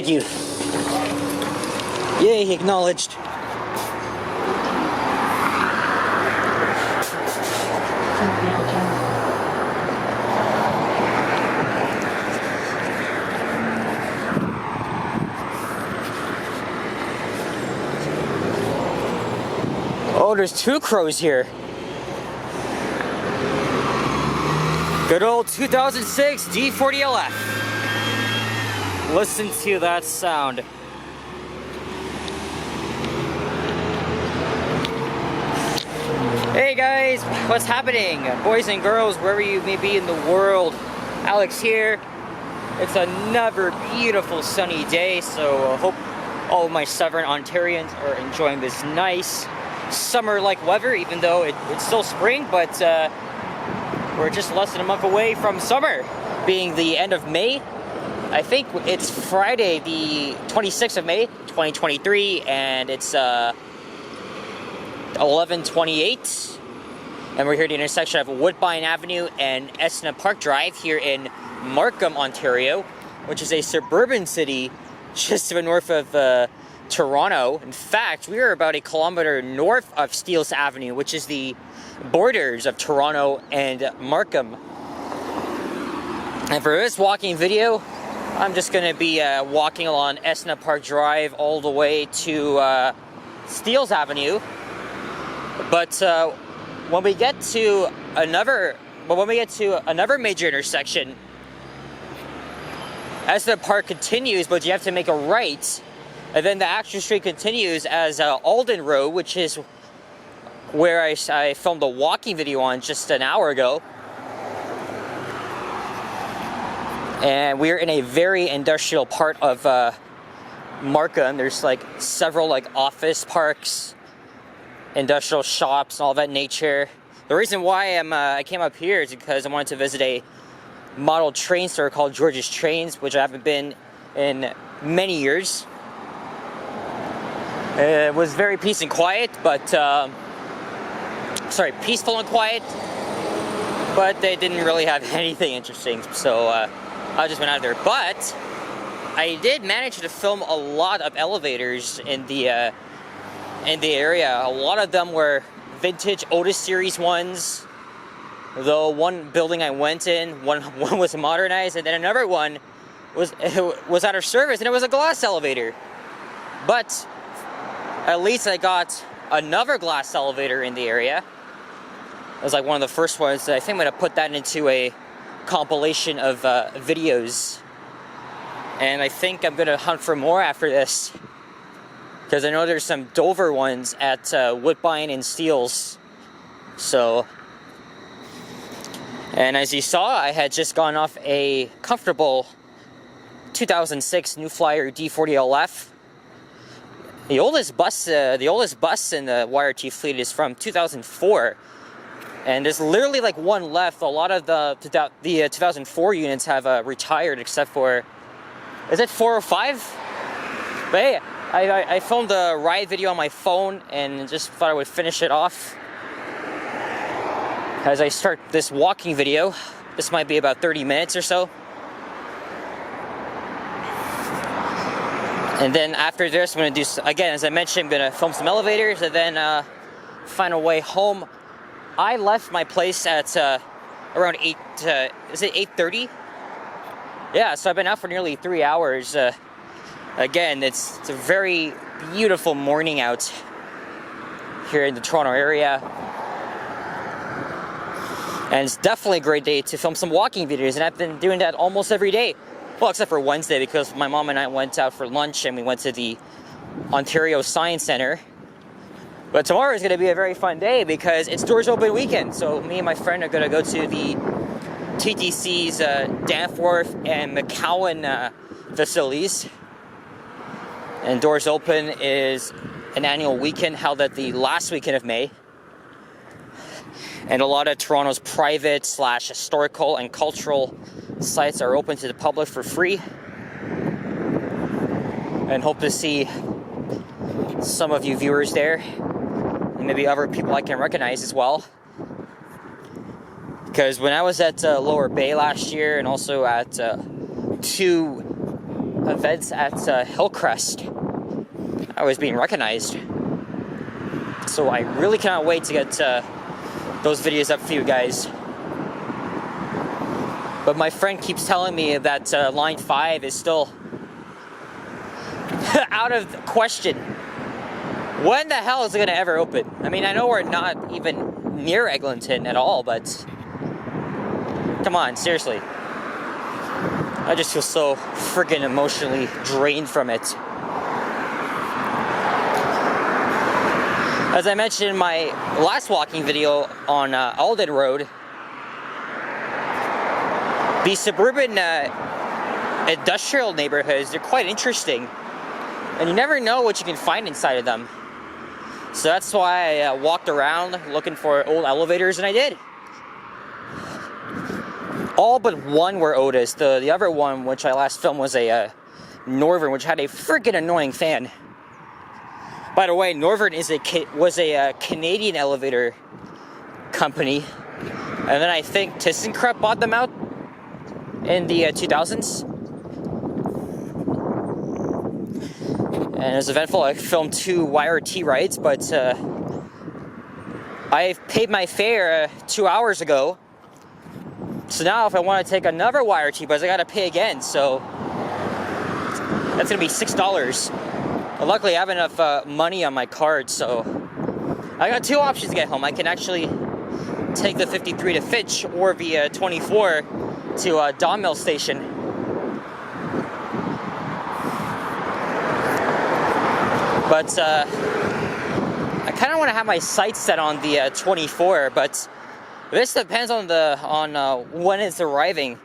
Thank you. Yay, acknowledged. Oh, there's two crows here. Good old 2006 D40LF. Listen to that sound. Hey guys, what's happening? Boys and girls, wherever you may be in the world. Alex here. It's another beautiful sunny day, so I hope all of my Southern Ontarians are enjoying this nice summer-like weather, even though it's still spring, but we're just less than a month away from summer, being the end of May. I think it's Friday, the 26th of May, 2023, and it's 11:28, and we're here at the intersection of Woodbine Avenue and Esna Park Drive here in Markham, Ontario, which is a suburban city just to the north of Toronto. In fact, we are about a kilometer north of Steeles Avenue, which is the borders of Toronto and Markham. And for this walking video, I'm just going to be walking along Esna Park Drive all the way to Steeles Avenue. But when we get to another major intersection, Esna Park continues, but you have to make a right, and then the actual street continues as Alden Road, which is where I filmed a walking video on just an hour ago. And we're in a very industrial part of Markham. There's like several office parks, industrial shops, and all that nature. The reason why I came up here is because I wanted to visit a model train store called George's Trains, which I haven't been in many years. It was very peaceful and quiet, but peaceful and quiet, but they didn't really have anything interesting, so I just went out there. But I did manage to film a lot of elevators in the area. A lot of them were vintage Otis series ones. Though one building I went in, one was modernized, and then another one was out of service, and it was a glass elevator. But at least I got another glass elevator in the area. It was like one of the first ones. I think I'm gonna put that into a compilation of videos, and I think I'm gonna hunt for more after this, because I know there's some Dover ones at Woodbine and Steeles. So, and as you saw, I had just gone off a comfortable 2006 New Flyer D40LF. The oldest bus in the YRT fleet is from 2004, and there's literally like one left. A lot of the 2004 units have retired, except for, is it 405? But hey, I filmed a ride video on my phone and just thought I would finish it off as I start this walking video. This might be about 30 minutes or so. And then after this, I'm going to do, again, as I mentioned, I'm going to film some elevators and then find a way home. I left my place at around 8, is it 8:30? Yeah, so I've been out for nearly 3 hours. Again, it's a very beautiful morning out here in the Toronto area. And it's definitely a great day to film some walking videos, and I've been doing that almost every day. Well, except for Wednesday, because my mom and I went out for lunch and we went to the Ontario Science Center. But tomorrow is going to be a very fun day because it's doors open weekend. So me and my friend are going to go to the TTC's Danforth and McCowan facilities. And Doors Open is an annual weekend held at the last weekend of May. And a lot of Toronto's private / historical and cultural sites are open to the public for free. And hope to see some of you viewers there, and maybe other people I can recognize as well. Because when I was at Lower Bay last year, and also at two events at Hillcrest, I was being recognized. So I really cannot wait to get those videos up for you guys. But my friend keeps telling me that line 5 is still out of the question. When the hell is it gonna ever open? I mean, I know we're not even near Eglinton at all, but come on, seriously. I just feel so friggin' emotionally drained from it. As I mentioned in my last walking video on Alden Road, the suburban industrial neighborhoods, they're quite interesting. And you never know what you can find inside of them. So that's why I walked around looking for old elevators, and I did. All but one were Otis. The other one, which I last filmed, was a Northern, which had a freaking annoying fan. By the way, Northern was a Canadian elevator company, and then I think ThyssenKrupp bought them out in the 2000s. And it was eventful. I filmed 2 YRT rides, but I paid my fare 2 hours ago. So now if I want to take another YRT bus, I gotta pay again. So that's gonna be $6. But luckily, I have enough money on my card, so I got 2 options to get home. I can actually take the 53 to Fitch or the 24 to Don Mill Station. But I kind of want to have my sights set on the 24, but this depends on when it's arriving.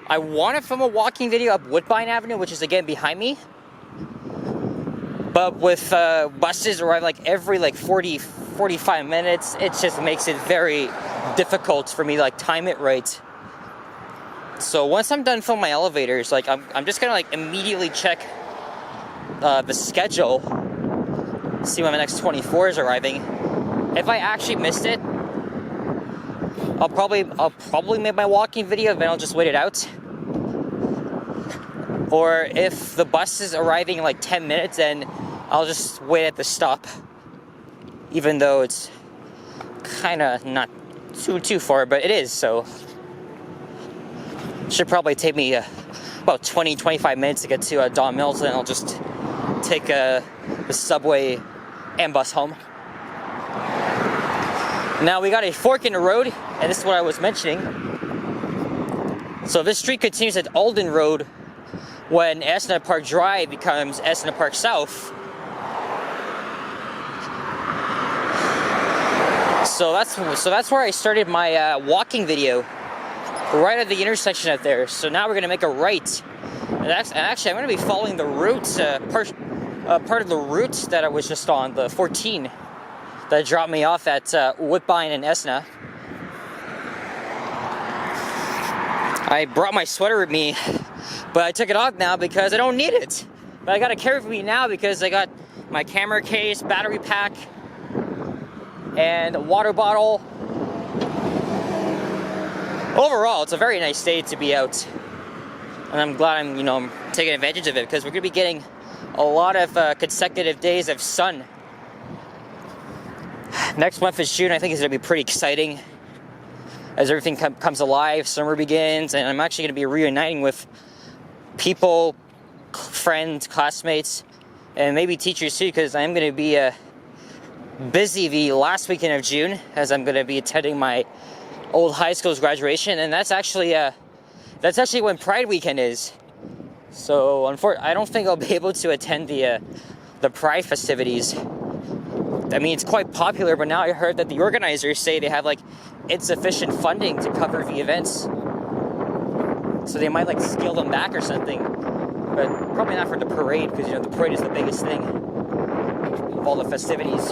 I want to film a walking video up Woodbine Avenue, which is again behind me. But with buses arrive like every 40-45 minutes, it just makes it very difficult for me to time it right. So once I'm done filming my elevators, I'm just gonna immediately check the schedule, see when the next 24 is arriving. If I actually missed it, I'll probably make my walking video, then I'll just wait it out. Or if the bus is arriving in 10 minutes, then I'll just wait at the stop. Even though it's kind of not too far, but it is, so. It should probably take me about 20-25 minutes to get to Don Mills, and I'll just take the subway and bus home. Now we got a fork in the road, and this is what I was mentioning. So this street continues at Alden Road when Esna Park Drive becomes Esna Park South. So that's where I started my walking video, right at the intersection out there. So now we're gonna make a right, and actually I'm gonna be following the route, part of the route that I was just on, the 14, that dropped me off at Woodbine and Esna. I brought my sweater with me, but I took it off now because I don't need it. But I gotta carry it with me now because I got my camera case, battery pack, and a water bottle. Overall, it's a very nice day to be out, and I'm glad I'm taking advantage of it, because we're gonna be getting a lot of consecutive days of sun. Next month is June. I think it's gonna be pretty exciting as everything comes alive. Summer begins, and I'm actually gonna be reuniting with people, friends, classmates, and maybe teachers too, because I'm gonna be busy the last weekend of June, as I'm gonna be attending my old high school's graduation, and that's actually when Pride Weekend is. So I don't think I'll be able to attend the Pride festivities. I mean, it's quite popular, but now I heard that the organizers say they have insufficient funding to cover the events, so they might scale them back or something. But probably not for the parade, because the parade is the biggest thing of all the festivities.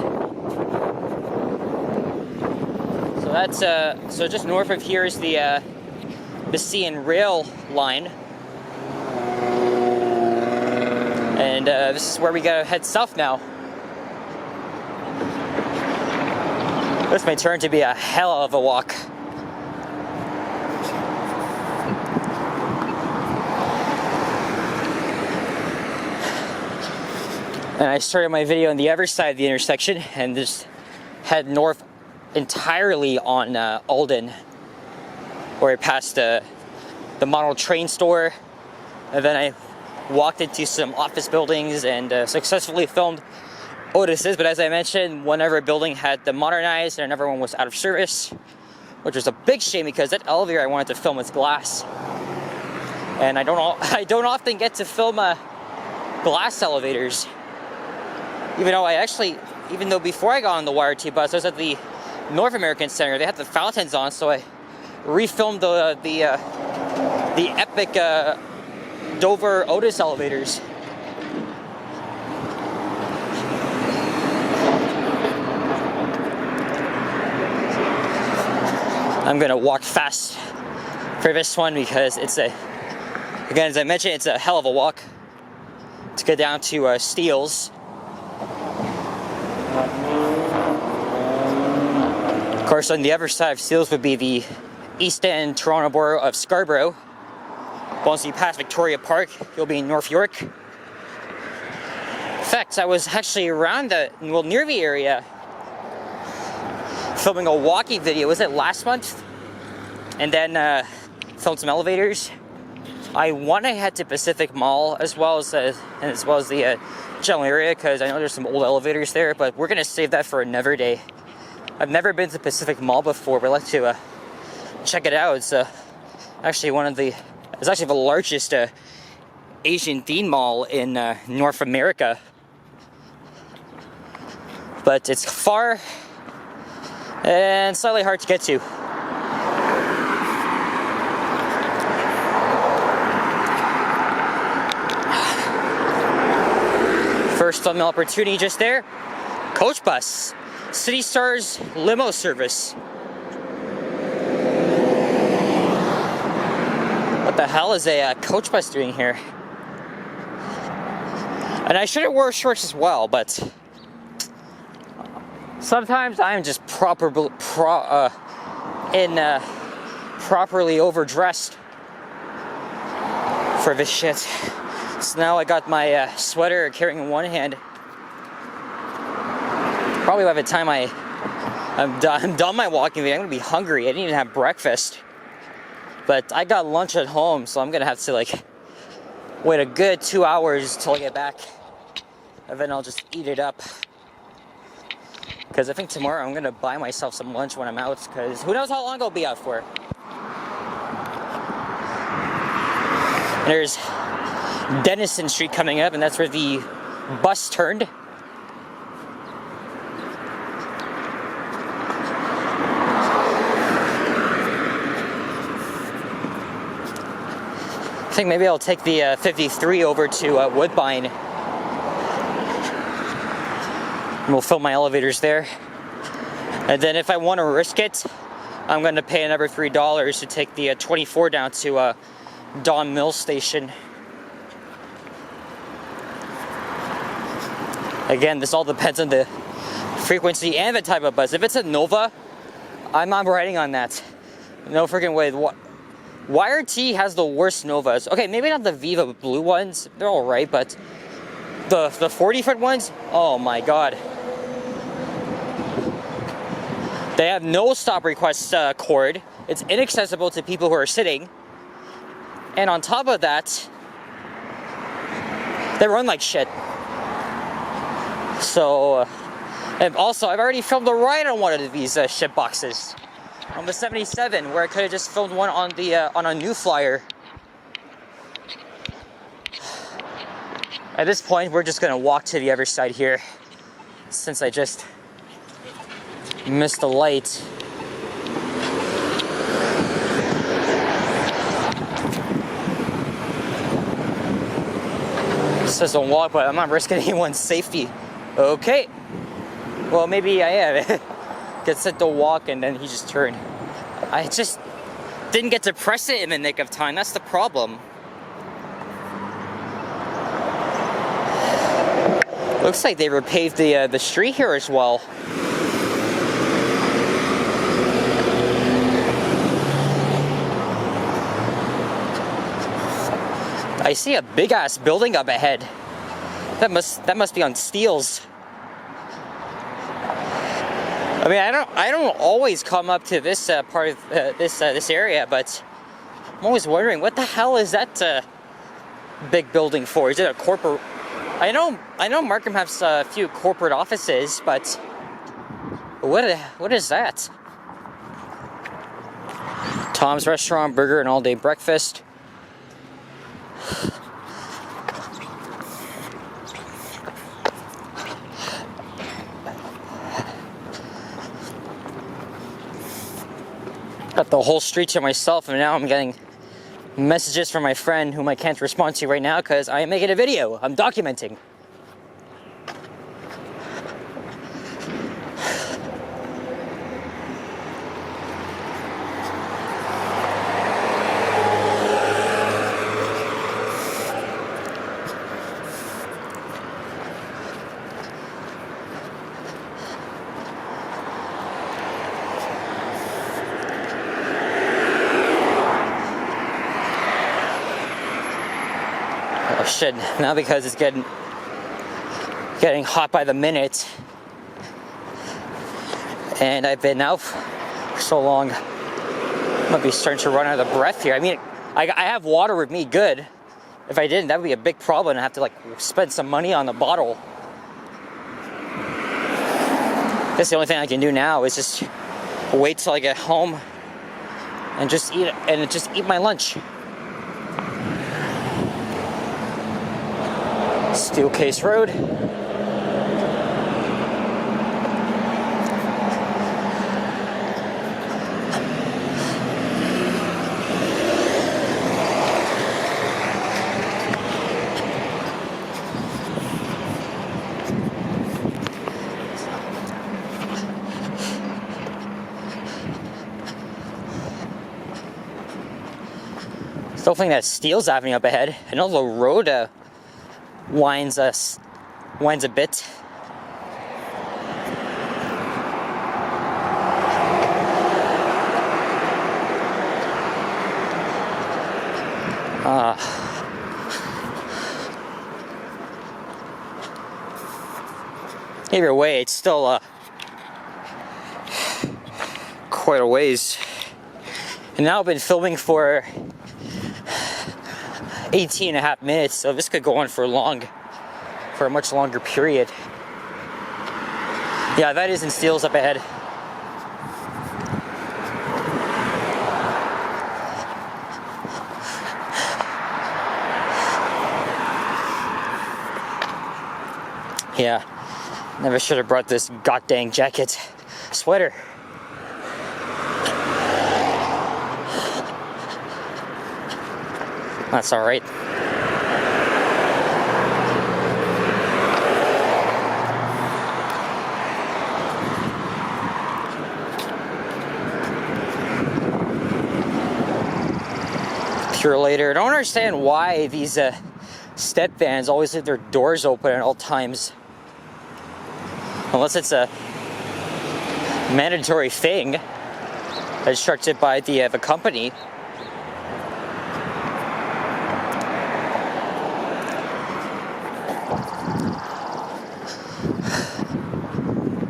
So that's so just north of here is the Sea and Rail line, and this is where we gotta head south now. This may turn to be a hell of a walk. And I started my video on the other side of the intersection and just head north entirely on Alden, where I passed the model train store, and then I walked into some office buildings and successfully filmed Otis's. But as I mentioned, one other building had the modernized and another one was out of service, which was a big shame because that elevator I wanted to film with glass, and I don't often get to film glass elevators. Even though before I got on the YRT bus, I was at the North American Center. They had the fountains on, so I refilmed the epic Dover Otis elevators. I'm gonna walk fast for this one because again, as I mentioned, it's a hell of a walk to get down to Steele's. Of course, on the other side of Steele's would be the East End Toronto borough of Scarborough. Once you pass Victoria Park, you'll be in North York. In fact, I was actually around near the area filming a walking video. Was it last month? And then filmed some elevators. I want to head to Pacific Mall as well as the general area because I know there's some old elevators there, but we're gonna save that for another day. I've never been to Pacific Mall before, but I'd like to check it out. It's actually the largest Asian themed mall in North America, but it's far and slightly hard to get to. First on the opportunity just there, coach bus, City Stars limo service. What the hell is a coach bus doing here? And I should have wore shorts as well, but sometimes I'm just properly overdressed for this shit. So now I got my sweater carrying in one hand. Probably by the time I'm done my walking video, I'm gonna be hungry. I didn't even have breakfast. But I got lunch at home, so I'm gonna have to wait a good 2 hours till I get back. And then I'll just eat it up. Because I think tomorrow I'm gonna buy myself some lunch when I'm out, because who knows how long I'll be out for. And there's Denison Street coming up, and that's where the bus turned. I think maybe I'll take the 53 over to Woodbine. And we'll film my elevators there. And then if I want to risk it, I'm going to pay another $3 to take the 24 down to Don Mills Station. Again, this all depends on the frequency and the type of bus. If it's a Nova, I'm not riding on that. No freaking way. YRT has the worst Novas. Okay, maybe not the Viva blue ones. They're all right, but the 40-foot ones, oh my god. They have no stop request cord. It's inaccessible to people who are sitting. And on top of that, they run like shit. So, and also I've already filmed a ride on one of these shit boxes. On the 77, where I could have just filmed one on a New Flyer. At this point, we're just gonna walk to the other side here, since I just missed the light. It says don't walk, but I'm not risking anyone's safety. Okay. Well, maybe I am. Get set to walk, and then he just turned. I just didn't get to press it in the nick of time. That's the problem. Looks like they repaved the street here as well. I see a big ass building up ahead. That must be on steels. I mean, I don't always come up to this part of this area, but I'm always wondering what the hell is that big building for? Is it a corporate? I know Markham has a few corporate offices, but what is that? Tom's Restaurant, burger and all-day breakfast. Got the whole street to myself, and now I'm getting messages from my friend whom I can't respond to right now because I am making a video. I'm documenting. Oh shit, now because it's getting hot by the minute and I've been out for so long, I might be starting to run out of breath here. I mean, I have water with me, good. If I didn't, that would be a big problem and I have to like spend some money on the bottle. That's the only thing I can do now is just wait till I get home and just eat my lunch. Steelcase Road. Still think that Steele's Avenue up ahead. I know the road winds a bit. Either way, it's still quite a ways. And now I've been filming for 18.5 minutes, so this could go on for a much longer period. Yeah, that is in Steele's up ahead. Yeah, never should have brought this goddamn jacket, sweater. That's all right. Pure later. I don't understand why these step vans always leave their doors open at all times. Unless it's a mandatory thing instructed by the company.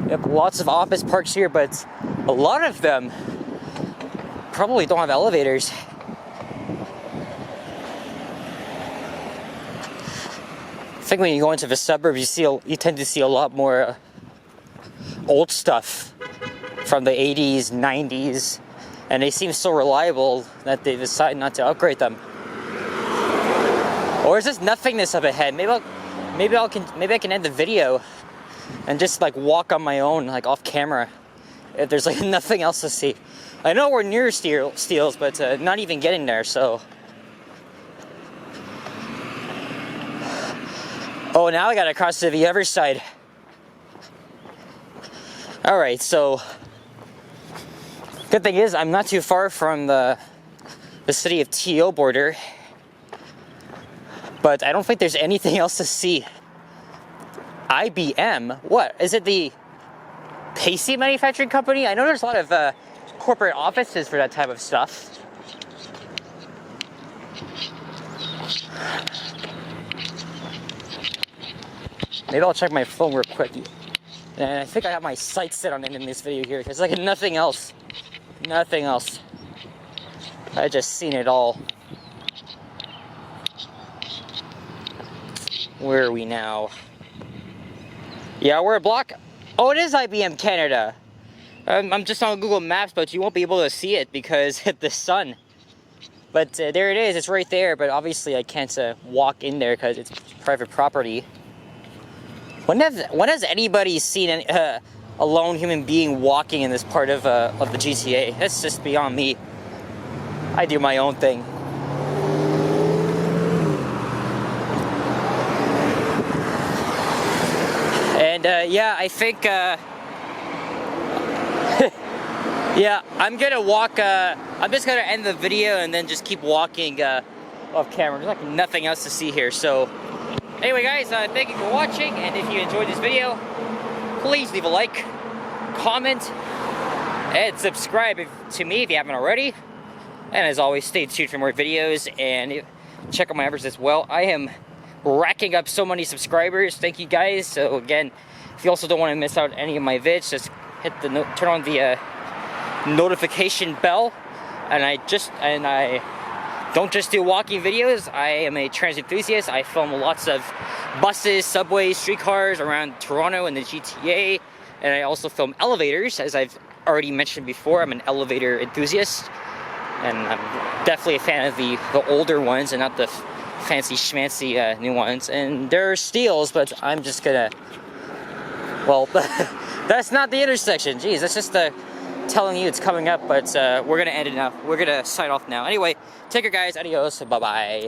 Yep, lots of office parks here, but a lot of them probably don't have elevators. I think when you go into the suburbs, you tend to see a lot more old stuff from the 80s, 90s, and they seem so reliable that they decide not to upgrade them. Or is this nothingness up ahead? Maybe I can end the video and just like walk on my own, like off camera, if there's like nothing else to see. I know we're near Steele's, but not even getting there, so. Oh, now I gotta cross to the other side. Alright, so good thing is I'm not too far from the city of TO border, but I don't think there's anything else to see. IBM? What? Is it the Pacey manufacturing company? I know there's a lot of corporate offices for that type of stuff. Maybe I'll check my phone real quick. And I think I have my sights set on ending this video here. There's like nothing else. Nothing else. I just seen it all. Where are we now? Yeah, we're a block. Oh, it is IBM Canada. I'm just on Google Maps, but you won't be able to see it because of the sun. But there it is. It's right there. But obviously, I can't walk in there because it's private property. When has anybody seen a lone human being walking in this part of the GTA? That's just beyond me. I do my own thing. And yeah, I think yeah, I'm gonna walk. I'm just gonna end the video and then just keep walking off camera. There's like nothing else to see here. So anyway, guys, thank you for watching. And if you enjoyed this video, please leave a like, comment, and subscribe to me if you haven't already. And as always, stay tuned for more videos and check out my efforts as well. I am racking up so many subscribers. Thank you, guys. So again, if you also don't want to miss out any of my vids, just hit the turn on the notification bell. And I don't just do walking videos. I am a transit enthusiast. I film lots of buses, subways, streetcars around Toronto and the GTA. And I also film elevators, as I've already mentioned before. I'm an elevator enthusiast. And I'm definitely a fan of the older ones and not the fancy schmancy new ones. And there are steals, but I'm just gonna... Well, that's not the intersection. Jeez, that's just telling you it's coming up, but we're gonna end it now. We're gonna sign off now. Anyway, take care, guys. Adios. Bye-bye.